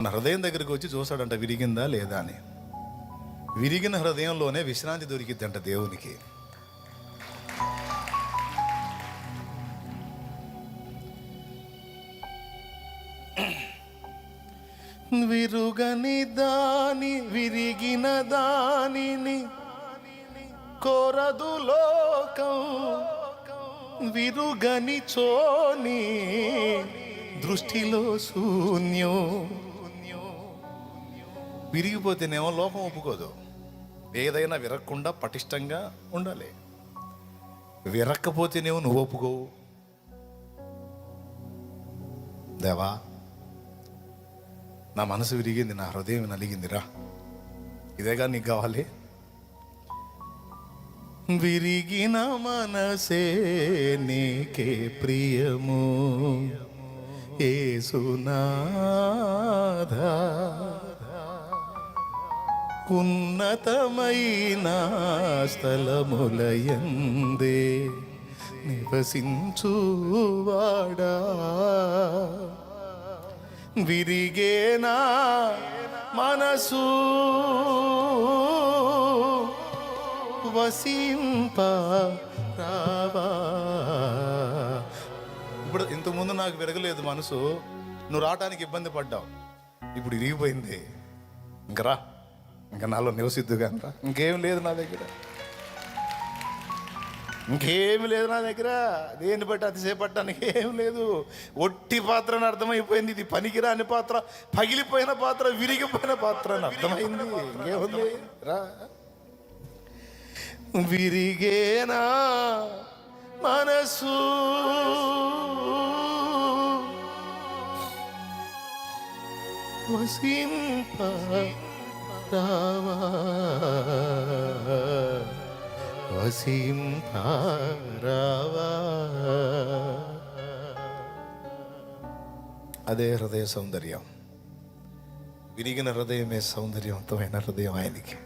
మన హృదయం దగ్గరికి వచ్చి చూస్తాడంట విరిగిందా లేదా అని. విరిగిన హృదయంలోనే విశ్రాంతి దొరికిద్దంట దేవునికి. విరుగని దాని విరిగిన దానిని కోరదు లోకం, విరుగని చోని దృష్టిలో శూన్యం. విరిగిపోతేనేమో లోకం ఒప్పుకోదు. ఏదైనా విరగకుండా పటిష్టంగా ఉండాలి. విరక్కపోతేనేమో నువ్వు ఒప్పుకోవు. దేవా, నా మనసు విరిగింది, నా హృదయం నలిగిందిరా, ఇదేగా నీకు కావాలి. విరిగిన మనసే నీకే ప్రియము యేసునాథా, ఉన్నతమైన స్థలములయందే నివసించువాడా. విరిగేనా మనసు వసింప రావా. ఇప్పుడు ఇంతకుముందు నాకు విరగలేదు మనసు, నువ్వు రావటానికి ఇబ్బంది పడ్డావు, ఇప్పుడు ఇరిగిపోయింది. ఇంక రా, ఇంకా నాలో నివసిద్దుగా రా. ఇంకేం లేదు నా దగ్గర, ఇంకేమి లేదు నా దగ్గర. దేన్ని బట్టి అతిశయపడటానికి ఏం లేదు. ఒట్టి పాత్ర అని అర్థమైపోయింది. ఇది పనికిరాని పాత్ర, పగిలిపోయిన పాత్ర, విరిగిపోయిన పాత్ర అని అర్థమైంది. ఇంకేముంది రా. విరిగేనా మనసు వసింప రావా, వసింప రావా. అదే హృదయ సౌందర్యం. విరిగిన హృదయమే సౌందర్యవంతమైన హృదయం ఆయనకి.